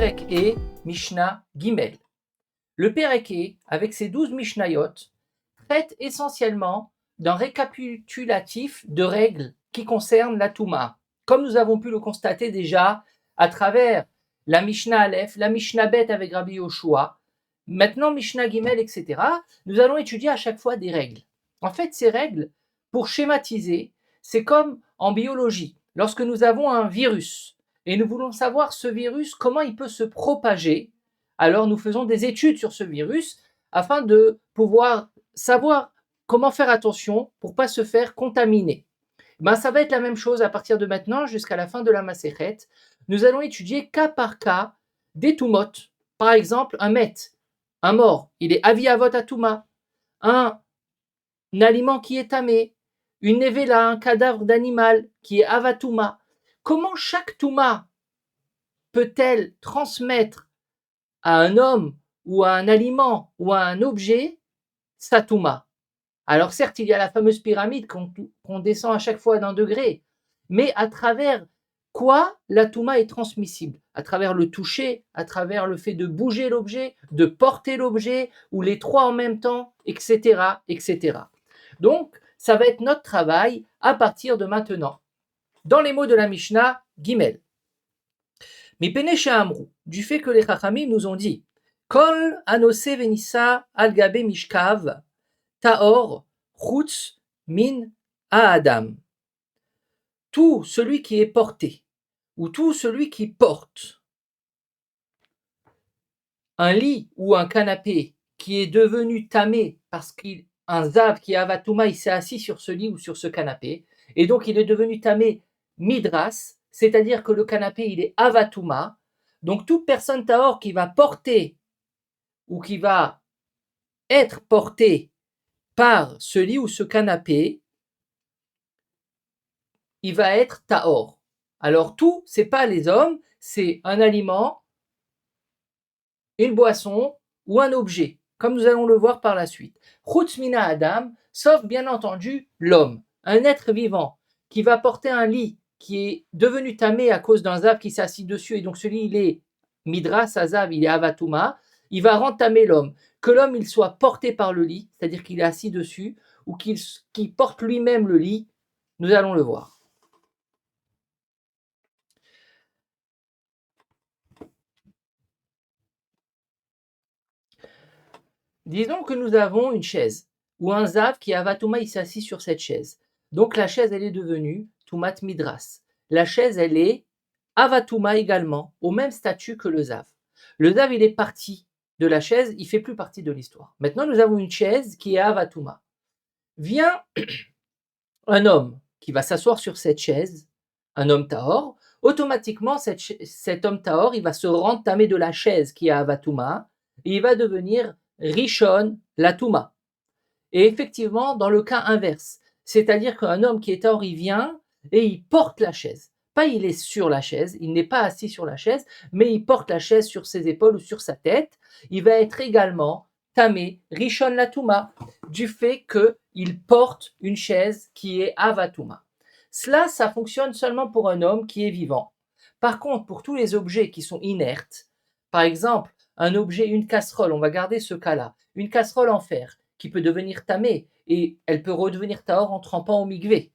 Perek E, Mishnah Gimel. Le Perek E, avec ses 12 Mishnayot, traite essentiellement d'un récapitulatif de règles qui concernent la Touma. Comme nous avons pu le constater déjà à travers la Mishnah Aleph, la Mishnah Bet avec Rabbi Yoshua, maintenant Mishnah Gimel, etc., nous allons étudier à chaque fois des règles. En fait, ces règles, pour schématiser, c'est comme en biologie. Lorsque nous avons un virus et nous voulons savoir ce virus, comment il peut se propager, alors nous faisons des études sur ce virus afin de pouvoir savoir comment faire attention pour ne pas se faire contaminer. Ça va être la même chose à partir de maintenant jusqu'à la fin de la Masechet. Nous allons étudier cas par cas des Tumot. Par exemple, un Met, un mort, il est Avi Avot Atuma. Un aliment qui est tamé, une nevela, un cadavre d'animal qui est Avatuma. Comment chaque Touma peut-elle transmettre à un homme ou à un aliment ou à un objet sa Touma? Alors certes, il y a la fameuse pyramide qu'on descend à chaque fois d'un degré, mais à travers quoi la Touma est transmissible? À travers le toucher, à travers le fait de bouger l'objet, de porter l'objet, ou les trois en même temps, etc., etc. Donc, ça va être notre travail à partir de maintenant. Dans les mots de la Mishnah, Gimel. Mipene she'amru, du fait que les Chachamim nous ont dit, Kol anose venissa al gabe mishkav, Taor, Chutz, Min, Adam. Tout celui qui est porté, ou tout celui qui porte un lit ou un canapé qui est devenu tamé parce qu'un zav qui est avatouma, il s'est assis sur ce lit ou sur ce canapé, et donc il est devenu tamé midras, c'est-à-dire que le canapé il est avatouma. Donc toute personne taor qui va porter ou qui va être portée par ce lit ou ce canapé, il va être taor. Alors tout, c'est pas les hommes, c'est un aliment, une boisson ou un objet, comme nous allons le voir par la suite. Chutz mina Adam, sauf bien entendu l'homme, un être vivant qui va porter un lit qui est devenu tamé à cause d'un zav qui s'est assis dessus, et donc ce lit il est midras, zav, il est avatuma, il va rendre tamé l'homme. Que l'homme il soit porté par le lit, c'est-à-dire qu'il est assis dessus, ou qu'il porte lui-même le lit, nous allons le voir. Disons que nous avons une chaise, ou un zav qui avatouma, il s'est assis sur cette chaise. Donc la chaise, elle est devenue tumat midras. La chaise, elle est avatouma également, au même statut que le zav. Le zav, il est parti de la chaise, il fait plus partie de l'histoire. Maintenant, nous avons une chaise qui est avatouma. Vient un homme qui va s'asseoir sur cette chaise, un homme tahor, automatiquement, cet homme tahor, il va se rendre tamé de la chaise qui est avatouma, et il va devenir Rishon la Touma. Et effectivement, dans le cas inverse, c'est-à-dire qu'un homme qui est tahor, il vient et il porte la chaise. Pas il est sur la chaise, il n'est pas assis sur la chaise, mais il porte la chaise sur ses épaules ou sur sa tête. Il va être également tamé, Rishon la Touma, du fait qu'il porte une chaise qui est avatouma. Cela, ça fonctionne seulement pour un homme qui est vivant. Par contre, pour tous les objets qui sont inertes, par exemple, un objet, une casserole, on va garder ce cas-là, une casserole en fer qui peut devenir tamée et elle peut redevenir tahor en trempant au mikvé,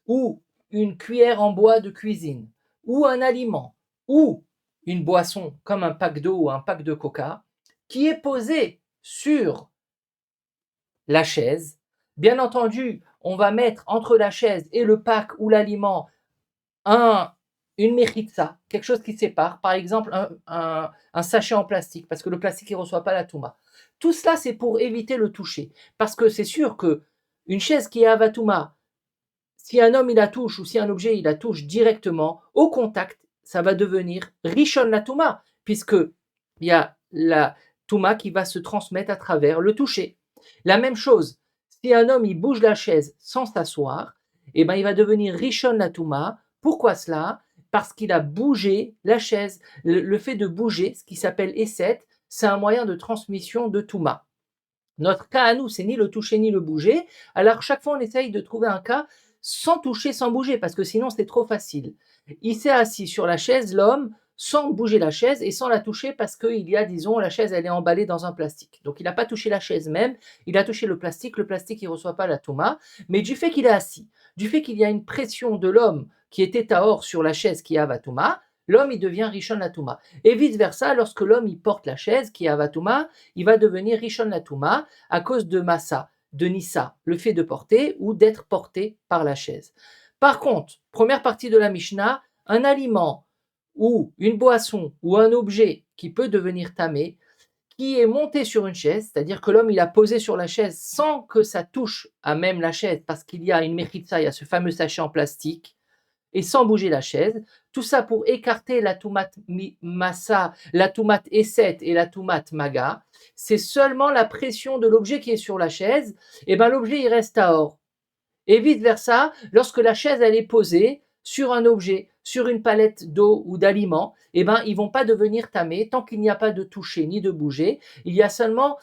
ou une cuillère en bois de cuisine, ou un aliment, ou une boisson comme un pack d'eau ou un pack de coca, qui est posé sur la chaise. Bien entendu, on va mettre entre la chaise et le pack ou l'aliment une mechitza, quelque chose qui sépare, par exemple un sachet en plastique, parce que le plastique ne reçoit pas la touma. Tout cela, c'est pour éviter le toucher, parce que c'est sûr que une chaise qui est avatouma, si un homme il la touche ou si un objet il la touche directement, au contact, ça va devenir rishon la touma, puisque il y a la touma qui va se transmettre à travers le toucher. La même chose, si un homme il bouge la chaise sans s'asseoir, il va devenir rishon la touma. Pourquoi cela? Parce qu'il a bougé la chaise. Le fait de bouger, ce qui s'appelle Esset, c'est un moyen de transmission de Touma. Notre cas à nous, c'est ni le toucher ni le bouger. Alors chaque fois, on essaye de trouver un cas sans toucher, sans bouger, parce que sinon, c'est trop facile. Il s'est assis sur la chaise, l'homme, sans bouger la chaise et sans la toucher parce qu'il y a, disons, la chaise elle est emballée dans un plastique. Donc il n'a pas touché la chaise même, il a touché le plastique il ne reçoit pas la touma, mais du fait qu'il est assis, du fait qu'il y a une pression de l'homme qui était tahor sur la chaise qui est avatouma, l'homme il devient rishon la touma. Et vice versa, lorsque l'homme il porte la chaise qui est avatouma, il va devenir rishon la touma à cause de massa, de nissa, le fait de porter ou d'être porté par la chaise. Par contre, première partie de la Mishnah, un aliment ou une boisson ou un objet qui peut devenir tamé, qui est monté sur une chaise, c'est-à-dire que l'homme il a posé sur la chaise sans que ça touche à même la chaise, parce qu'il y a une mechitza, il y a ce fameux sachet en plastique, et sans bouger la chaise. Tout ça pour écarter la toumat massa, la toumat esset et la toumat maga. C'est seulement la pression de l'objet qui est sur la chaise, et ben l'objet il reste à or. Et vice versa, lorsque la chaise elle est posée sur un objet, sur une palette d'eau ou d'aliments, eh ben ils vont pas devenir tamés tant qu'il n'y a pas de toucher ni de bouger. Il y a seulement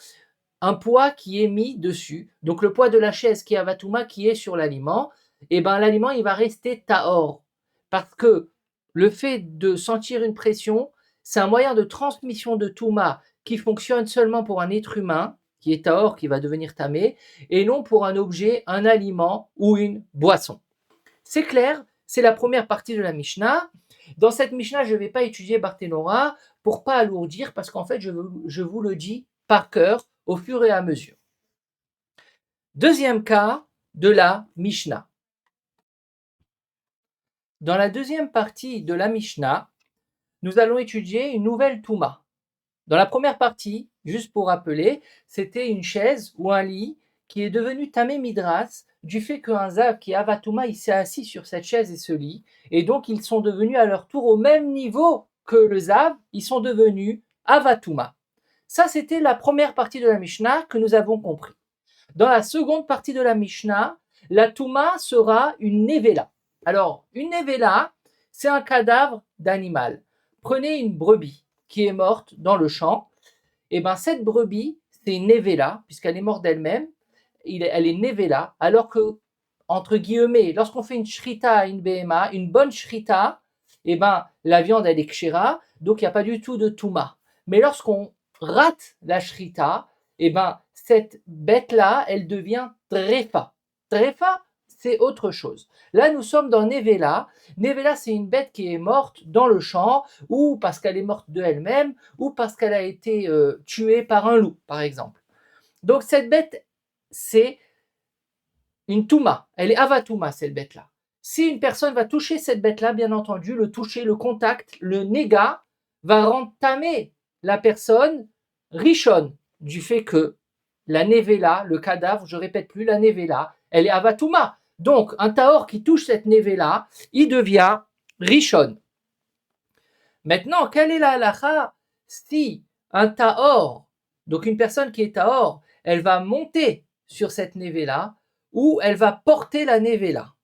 un poids qui est mis dessus. Donc le poids de la chaise qui est avatouma qui est sur l'aliment, eh ben l'aliment il va rester tahor parce que le fait de sentir une pression, c'est un moyen de transmission de touma qui fonctionne seulement pour un être humain qui est tahor, qui va devenir tamé, et non pour un objet, un aliment ou une boisson. C'est clair, c'est la première partie de la Mishnah. Dans cette Mishnah, je ne vais pas étudier Barthénora pour pas alourdir, parce qu'en fait, je vous le dis par cœur au fur et à mesure. Deuxième cas de la Mishnah. Dans la deuxième partie de la Mishnah, nous allons étudier une nouvelle Touma. Dans la première partie, juste pour rappeler, c'était une chaise ou un lit qui est devenu Tamé Midras du fait qu'un Zav qui est Avatouma, il s'est assis sur cette chaise et ce lit, et donc ils sont devenus à leur tour au même niveau que le Zav, ils sont devenus Avatouma. Ça, c'était la première partie de la Mishnah que nous avons compris. Dans la seconde partie de la Mishnah, la Touma sera une Nevela. Alors, une Nevela, c'est un cadavre d'animal. Prenez une brebis qui est morte dans le champ, et bien cette brebis, c'est une nevela, puisqu'elle est morte d'elle-même, elle est nevela, alors que, entre guillemets, lorsqu'on fait une shrita à une BMA, une bonne shrita, et ben la viande elle est kshira, donc il n'y a pas du tout de touma. Mais lorsqu'on rate la shrita, et ben cette bête-là, elle devient trefa. Trefa, c'est autre chose. Là, nous sommes dans Nevela. Nevela, c'est une bête qui est morte dans le champ, ou parce qu'elle est morte de elle-même, ou parce qu'elle a été tuée par un loup, par exemple. Donc cette bête, c'est une touma. Elle est avatouma, cette bête-là. Si une personne va toucher cette bête-là, bien entendu, le toucher, le contact, le néga, va rendre tamé la personne richonne, du fait que la nevela, le cadavre, je répète plus, la nevela, elle est avatouma. Donc, un taor qui touche cette nevela, il devient richon. Maintenant, quelle est la halacha si un taor, donc une personne qui est taor, elle va monter sur cette nevela ou elle va porter la nevela?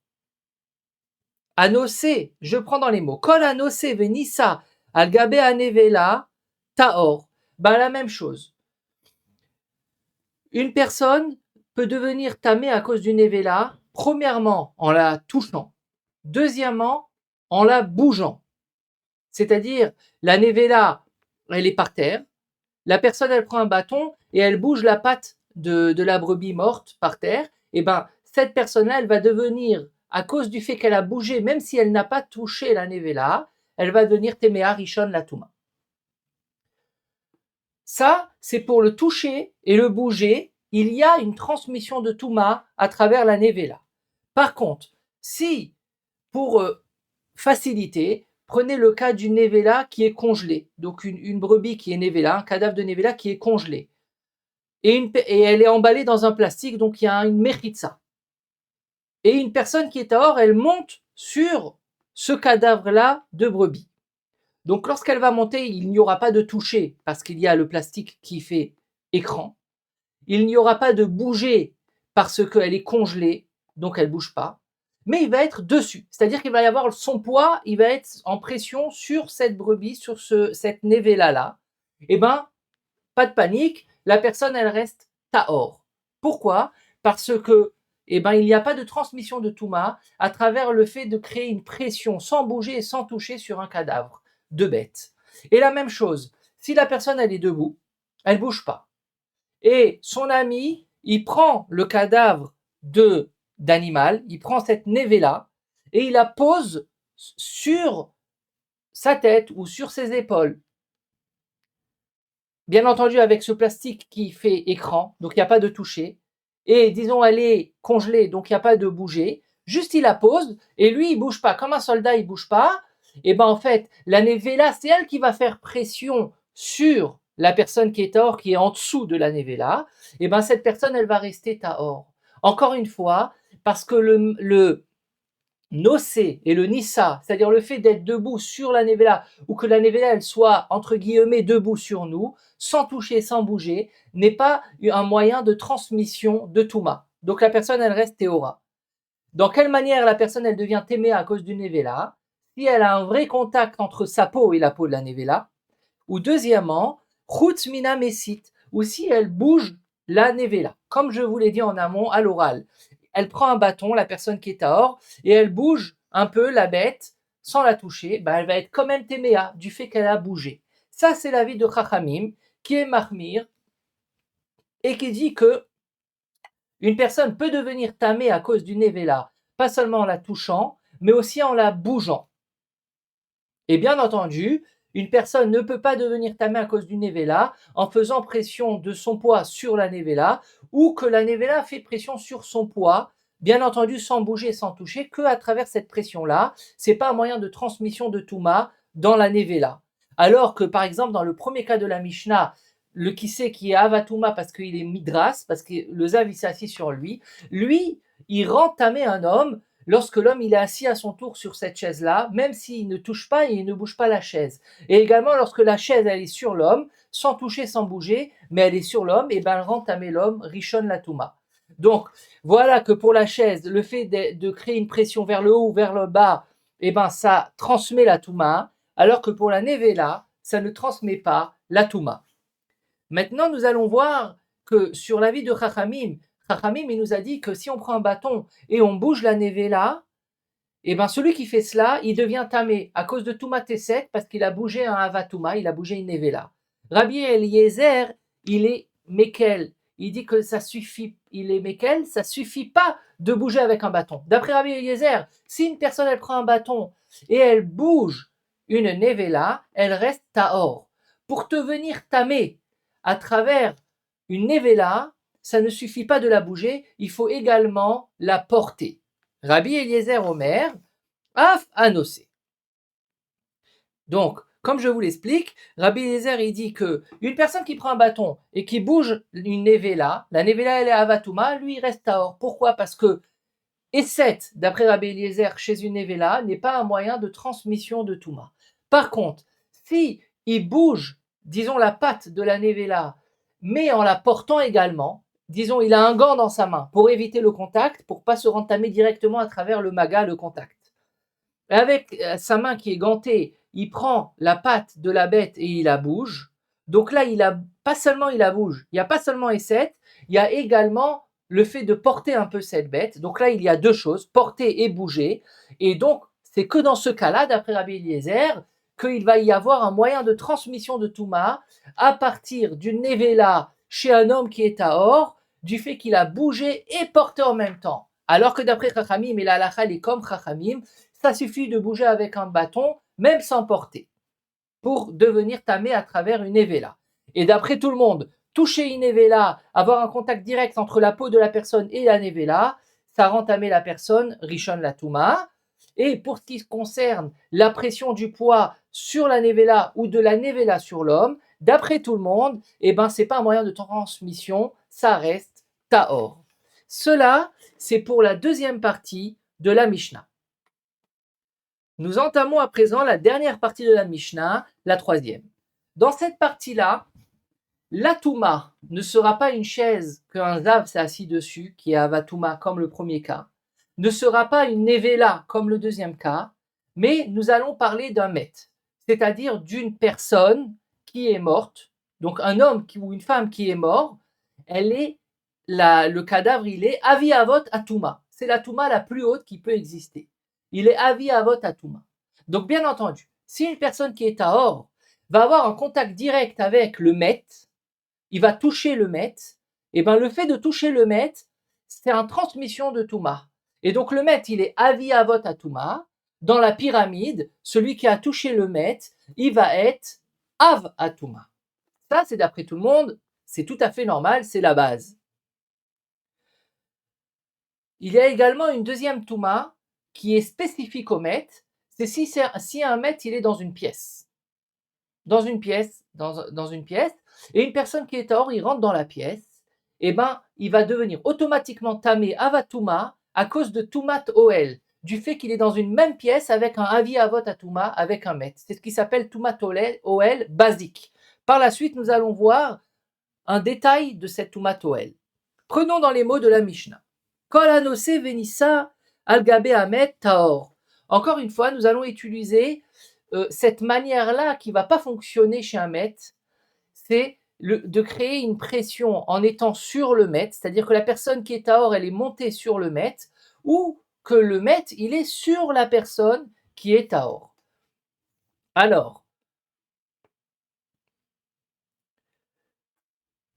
Anosé, je prends dans les mots. Kol anosé venissa al gabe anevela taor. Ben la même chose. Une personne peut devenir tamée à cause d'une nevela, premièrement en la touchant, deuxièmement en la bougeant. C'est-à-dire, la nevela, elle est par terre, la personne, elle prend un bâton et elle bouge la patte de la brebis morte par terre, et ben cette personne-là, elle va devenir, à cause du fait qu'elle a bougé, même si elle n'a pas touché la nevela, elle va devenir Temea Rishon Latuma. Ça, c'est pour le toucher et le bouger, il y a une transmission de Touma à travers la nevela. Par contre, si, pour faciliter, prenez le cas d'une nevela qui est congelée, donc une brebis qui est nevela, un cadavre de nevela qui est congelé, et elle est emballée dans un plastique, donc il y a une mechitza. Et une personne qui est à or, elle monte sur ce cadavre-là de brebis. Donc lorsqu'elle va monter, il n'y aura pas de toucher parce qu'il y a le plastique qui fait écran. Il n'y aura pas de bouger parce qu'elle est congelée, donc elle ne bouge pas. Mais il va être dessus, c'est-à-dire qu'il va y avoir son poids, il va être en pression sur cette brebis, sur cette nevela-là. Eh bien, pas de panique, la personne, elle reste tahor. Pourquoi? Parce que il n'y a pas de transmission de touma à travers le fait de créer une pression sans bouger et sans toucher sur un cadavre. de bête. Et la même chose, si la personne elle est debout, elle ne bouge pas, et son ami, il prend le cadavre d'animal, il prend cette névé-là, et il la pose sur sa tête ou sur ses épaules. Bien entendu, avec ce plastique qui fait écran, donc il n'y a pas de toucher. Et disons, elle est congelée, donc il n'y a pas de bouger. Juste, il la pose, et lui, il ne bouge pas. Comme un soldat, il ne bouge pas. Et ben en fait, la névéla, c'est elle qui va faire pression sur la personne qui est tahor, qui est en dessous de la névéla. Et ben cette personne, elle va rester tahor. Encore une fois, parce que le Nosé et le Nissa, c'est-à-dire le fait d'être debout sur la Nevela, ou que la Nevela elle soit entre guillemets debout sur nous, sans toucher, sans bouger, n'est pas un moyen de transmission de Touma. Donc la personne elle reste Théora. Dans quelle manière la personne elle devient Témé à cause du Nevela? Si elle a un vrai contact entre sa peau et la peau de la Nevela, ou deuxièmement, Chutz Mina Messit, ou si elle bouge la Nevela, comme je vous l'ai dit en amont à l'oral. Elle prend un bâton, la personne qui est tahor, et elle bouge un peu la bête sans la toucher, elle va être quand même téméa du fait qu'elle a bougé. Ça, c'est l'avis de Chachamim, qui est Mahmir, et qui dit que une personne peut devenir tamé à cause du nevela, pas seulement en la touchant, mais aussi en la bougeant. Et bien entendu, une personne ne peut pas devenir tamé à cause du nevela en faisant pression de son poids sur la nevela, ou que la nevela fait pression sur son poids, bien entendu sans bouger, sans toucher, que à travers cette pression-là. C'est pas un moyen de transmission de Touma dans la nevela. Alors que par exemple dans le premier cas de la Mishnah, le kissé qui est Avatouma parce qu'il est midras, parce que le Zav il s'est assis sur lui, il rend tamé un homme lorsque l'homme il est assis à son tour sur cette chaise-là, même s'il ne touche pas et il ne bouge pas la chaise. Et également lorsque la chaise elle est sur l'homme, sans toucher, sans bouger, mais elle est sur l'homme, et ben elle rend tamé l'homme, rishon la touma. Donc voilà que pour la chaise, le fait de créer une pression vers le haut ou vers le bas, et ben ça transmet la touma, alors que pour la nevela, ça ne transmet pas la touma. Maintenant, nous allons voir que sur l'avis de Chachamim, il nous a dit que si on prend un bâton et on bouge la nevela, et ben celui qui fait cela, il devient tamé à cause de Touma Tesek parce qu'il a bougé un Avatouma, il a bougé une nevela. Rabbi Eliezer, il est Mekel. Il dit que ça suffit, il est Mekel, ça suffit pas de bouger avec un bâton. D'après Rabbi Eliezer, si une personne elle prend un bâton et elle bouge une nevela, elle reste tahor. Pour te venir tamé à travers une nevela, ça ne suffit pas de la bouger, il faut également la porter. Rabbi Eliezer Omer, Af Anosé. Donc, comme je vous l'explique, Rabbi Eliezer il dit que une personne qui prend un bâton et qui bouge une nevela, la nevela elle est avatouma, lui il reste tahor. Pourquoi? Parce que Esset, d'après Rabbi Eliezer, chez une nevela, n'est pas un moyen de transmission de touma. Par contre, si il bouge, disons la patte de la nevela, mais en la portant également, disons il a un gant dans sa main pour éviter le contact, pour pas se rentamer directement à travers le maga, le contact. Et avec sa main qui est gantée, il prend la patte de la bête et il la bouge. Donc là, il la bouge. Il n'y a pas seulement Esset, il y a également le fait de porter un peu cette bête. Donc là, il y a deux choses, porter et bouger. Et donc, c'est que dans ce cas-là, d'après Rabbi Eliezer, qu'il va y avoir un moyen de transmission de Touma à partir d'une nevela chez un homme qui est à or, du fait qu'il a bougé et porté en même temps. Alors que d'après Chachamim, et la halakha est comme Chachamim, ça suffit de bouger avec un bâton, même sans porter, pour devenir tamé à travers une nevela. Et d'après tout le monde, toucher une nevela, avoir un contact direct entre la peau de la personne et la nevela, ça rend tamé la personne, rishon la touma. Et pour ce qui concerne la pression du poids sur la nevela ou de la nevela sur l'homme, d'après tout le monde, c'est pas un moyen de transmission, ça reste tahor. Cela, c'est pour la deuxième partie de la Mishnah. Nous entamons à présent la dernière partie de la Mishnah, la troisième. Dans cette partie-là, la Touma ne sera pas une chaise qu'un Zav s'est assis dessus, qui est Avatouma comme le premier cas, ne sera pas une Nevela comme le deuxième cas, mais nous allons parler d'un Met, c'est-à-dire d'une personne qui est morte, donc un homme ou une femme qui est mort, le cadavre il est Avi Avot Atouma, c'est la Touma la plus haute qui peut exister. Il est Avi Avot Atouma. Donc bien entendu, Si une personne qui est tahor va avoir un contact direct avec le met, il va toucher le met, et ben le fait de toucher le met, c'est une transmission de Touma. Et donc le met, il est avi avot à Touma. Dans la pyramide, celui qui a touché le met, il va être av à Touma. Ça, c'est d'après tout le monde, c'est tout à fait normal, c'est la base. Il y a également une deuxième Touma qui est spécifique au met, c'est si un met, il est dans une pièce. Dans une pièce, et une personne qui est tahor, il rentre dans la pièce, et ben, il va devenir automatiquement tamé avatouma à cause de tumat oel, du fait qu'il est dans une même pièce avec un avi avot atouma, avec un met. C'est ce qui s'appelle tumat oel basique. Par la suite, nous allons voir un détail de cette tumat oel. Prenons dans les mots de la Mishnah. Kol anose venissa al-gabe amet tahor. Encore une fois, nous allons utiliser cette manière-là qui ne va pas fonctionner chez un maître, c'est de créer une pression en étant sur le maître, c'est-à-dire que la personne qui est tahor, elle est montée sur le maître, ou que le maître, il est sur la personne qui est tahor. Alors,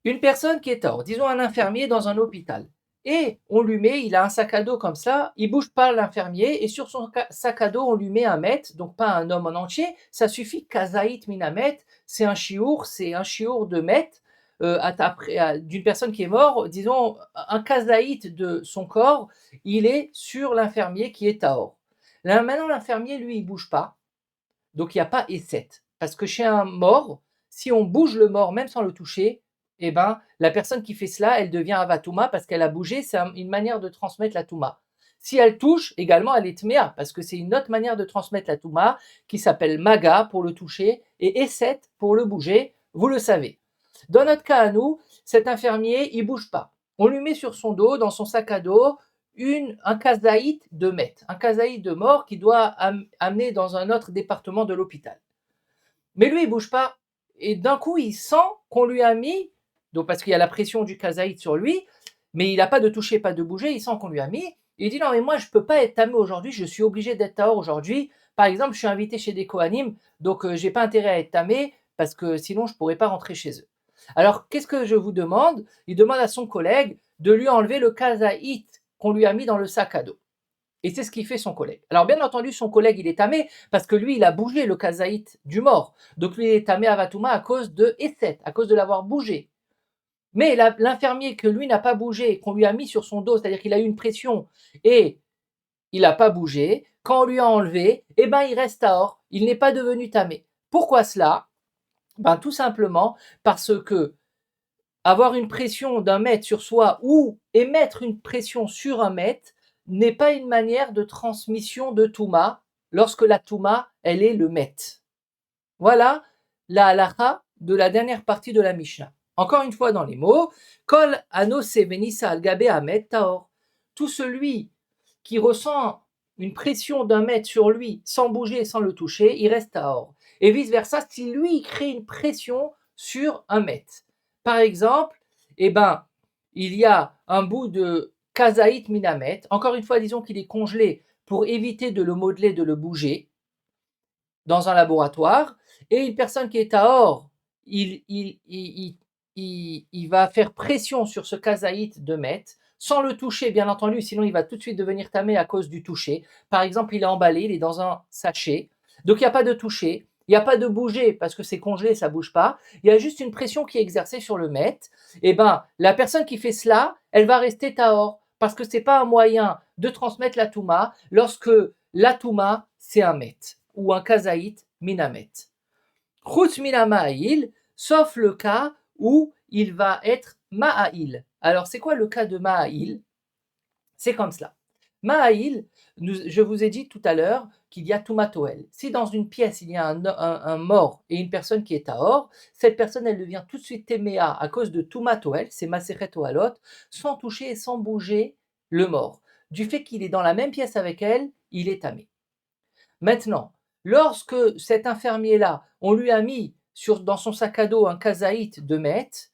une personne qui est tahor, disons un infirmier dans un hôpital, et on lui met, il a un sac à dos comme ça, il bouge pas l'infirmier, et sur son sac à dos, on lui met un mètre, donc pas un homme en entier, ça suffit, kazaït minamet, c'est un chiour de mètre, d'une personne qui est morte, disons, un kazaït de son corps, il est sur l'infirmier qui est tahor. Là, maintenant, l'infirmier, lui, il bouge pas, donc il n'y a pas esset, parce que chez un mort, si on bouge le mort, même sans le toucher, eh ben, la personne qui fait cela, elle devient avatouma parce qu'elle a bougé, c'est une manière de transmettre la touma. Si elle touche, également, elle est tméa, parce que c'est une autre manière de transmettre la touma qui s'appelle maga pour le toucher et esset pour le bouger, vous le savez. Dans notre cas à nous, cet infirmier, il bouge pas. On lui met sur son dos, dans son sac à dos, un kazaït de mètre, un kazaït de mort qui doit amener dans un autre département de l'hôpital. Mais lui, il bouge pas. Et d'un coup, il sent qu'on lui a mis, donc parce qu'il y a la pression du kazaït sur lui, mais il n'a pas de toucher, pas de bouger, il sent qu'on lui a mis. Et il dit non, mais moi, je ne peux pas être tamé aujourd'hui, je suis obligé d'être tahor aujourd'hui. Par exemple, je suis invité chez des kohanim, donc je n'ai pas intérêt à être tamé, parce que sinon, je ne pourrais pas rentrer chez eux. Alors, qu'est-ce que je vous demande? Il demande à son collègue de lui enlever le kazaït qu'on lui a mis dans le sac à dos. Et c'est ce qu'il fait son collègue. Alors bien entendu, son collègue, il est tamé parce que lui, il a bougé le kazaït du mort. Donc lui, il est tamé avatouma à cause de Esset, à cause de l'avoir bougé. Mais l'infirmier que lui n'a pas bougé, qu'on lui a mis sur son dos, c'est-à-dire qu'il a eu une pression et il n'a pas bougé, quand on lui a enlevé, eh ben il reste tahor, il n'est pas devenu tamé. Pourquoi cela? Ben tout simplement parce que avoir une pression d'un mètre sur soi ou émettre une pression sur un mètre n'est pas une manière de transmission de Touma lorsque la Touma, elle est le mètre. Voilà la halakha de la dernière partie de la Mishnah. Encore une fois dans les mots, Kol anose venissa al gabe amet taor. Tout celui qui ressent une pression d'un mètre sur lui sans bouger, sans le toucher, il reste taor. Et vice versa, si lui crée une pression sur un mètre. Par exemple, eh ben, il y a un bout de kazaït minamet. Encore une fois, disons qu'il est congelé pour éviter de le modeler, de le bouger dans un laboratoire. Et une personne qui est tahor, il va faire pression sur ce kazaït de mètre, sans le toucher, bien entendu, sinon il va tout de suite devenir tamé à cause du toucher. Par exemple, il est emballé, il est dans un sachet, donc il n'y a pas de toucher, il n'y a pas de bouger parce que c'est congelé, ça ne bouge pas. Il y a juste une pression qui est exercée sur le mètre. Et ben, la personne qui fait cela, elle va rester tahor parce que c'est pas un moyen de transmettre la touma lorsque la touma c'est un mètre ou un kazaït minamet. Chutz minamaïl, sauf le cas où il va être ma'aïl. Alors, c'est quoi le cas de ma'aïl? C'est comme cela. Ma'aïl, je vous ai dit tout à l'heure qu'il y a Toumatoel. Si dans une pièce il y a un mort et une personne qui est tahor, cette personne elle devient tout de suite téméa à cause de Toumatoel, c'est Maseret Ohalot, sans toucher et sans bouger le mort. Du fait qu'il est dans la même pièce avec elle, il est tamé. Maintenant, lorsque cet infirmier-là, on lui a mis dans son sac à dos un kazaït de mètre,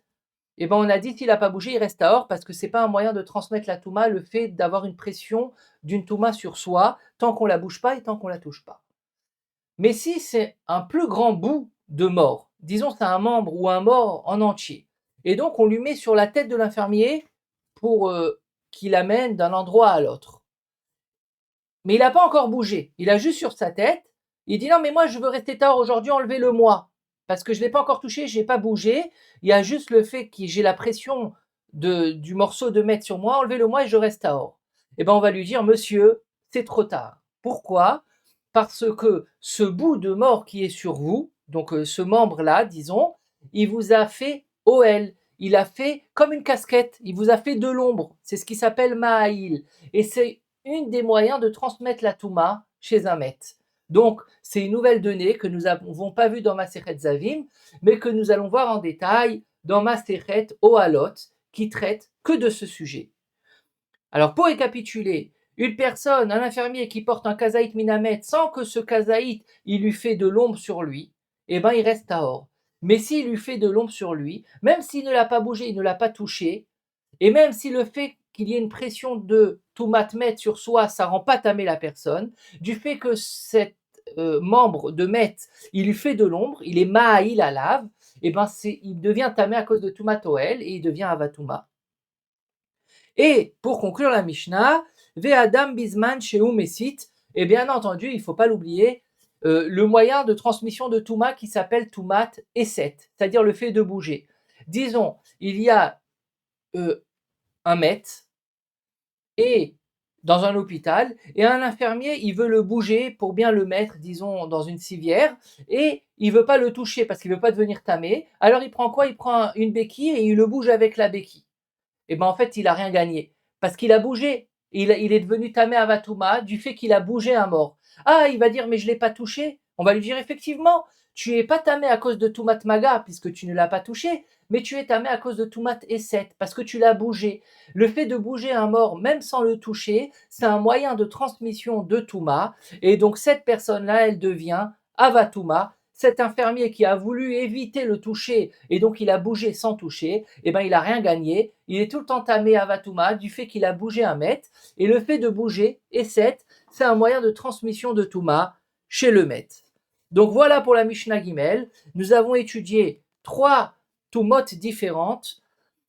et ben on a dit qu'il n'a pas bougé, il reste tahor parce que c'est pas un moyen de transmettre la touma, le fait d'avoir une pression d'une touma sur soi, tant qu'on la bouge pas et tant qu'on la touche pas. Mais si c'est un plus grand bout de mort, disons c'est un membre ou un mort en entier, et donc on lui met sur la tête de l'infirmier pour qu'il amène d'un endroit à l'autre. Mais il n'a pas encore bougé, il a juste sur sa tête, il dit non mais moi je veux rester tard aujourd'hui, enlevez-le-moi, parce que je ne l'ai pas encore touché, je n'ai pas bougé, il y a juste le fait que j'ai la pression du morceau de mètre sur moi, enlevez-le-moi et je reste tard. Eh bien on va lui dire monsieur, c'est trop tard. Pourquoi? Parce que ce bout de mort qui est sur vous, donc ce membre-là, disons, il vous a fait OL, il a fait comme une casquette, il vous a fait de l'ombre, c'est ce qui s'appelle Mahaïl, et c'est une des moyens de transmettre la Touma chez un maître. Donc, c'est une nouvelle donnée que nous n'avons pas vue dans Masechet Zavim, mais que nous allons voir en détail dans Masechet Ohalot, qui traite que de ce sujet. Alors, pour récapituler, une personne, un infirmier qui porte un kazaït minamet sans que ce kazaït, il lui fait de l'ombre sur lui, eh ben, il reste tahor. Mais s'il lui fait de l'ombre sur lui, même s'il ne l'a pas bougé, il ne l'a pas touché, et même si le fait qu'il y ait une pression de toumatmet sur soi, ça rend pas tamé la personne, du fait que cet membre de met, il lui fait de l'ombre, il est mahaïl à lave, et ben il devient tamé à cause de toumatoel et il devient avatouma. Et pour conclure la Mishnah, Ve'adam bisman sheu mesit, et bien entendu, il ne faut pas l'oublier, le moyen de transmission de Touma qui s'appelle Toumat Eset, c'est-à-dire le fait de bouger. Disons, il y a un maître et dans un hôpital, et un infirmier, il veut le bouger pour bien le mettre, disons, dans une civière, et il veut pas le toucher parce qu'il veut pas devenir tamé. Alors il prend quoi? Il prend une béquille et il le bouge avec la béquille. Et ben en fait, il a rien gagné parce qu'il a bougé. Il est devenu tamé avatuma du fait qu'il a bougé un mort. Ah, il va dire mais je l'ai pas touché. On va lui dire effectivement, tu es pas tamé à cause de tumat maga puisque tu ne l'as pas touché, mais tu es tamé à cause de tumat eset parce que tu l'as bougé. Le fait de bouger un mort même sans le toucher, c'est un moyen de transmission de tuma, et donc cette personne-là, elle devient avatuma. Cet infirmier qui a voulu éviter le toucher et donc il a bougé sans toucher, eh ben il a rien gagné. Il est tout le temps tamé avatuma du fait qu'il a bougé un mètre, et le fait de bouger, eset, c'est un moyen de transmission de Touma chez le maître. Donc voilà pour la Mishnah Gimel. Nous avons étudié 3 Toumotes différentes,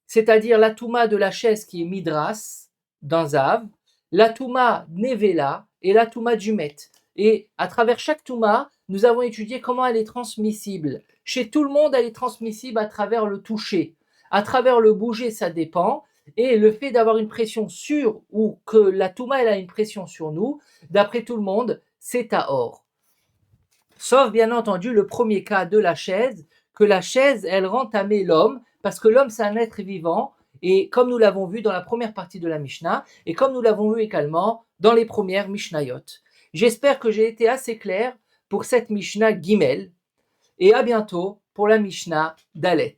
c'est-à-dire la Touma de la chaise qui est Midras, d'un Zav, la Touma Nevela et la Touma du Met. Et à travers chaque Touma, nous avons étudié comment elle est transmissible. Chez tout le monde, elle est transmissible à travers le toucher. À travers le bouger, ça dépend. Et le fait d'avoir une pression sur, ou que la Touma elle a une pression sur nous, d'après tout le monde, c'est à or. Sauf bien entendu le premier cas de la chaise, que la chaise, elle rend tamé l'homme, parce que l'homme c'est un être vivant, et comme nous l'avons vu dans la première partie de la Mishnah, et comme nous l'avons vu également dans les premières Mishnayot. J'espère que j'ai été assez clair pour cette Mishnah Gimel, et à bientôt pour la Mishnah Dalet.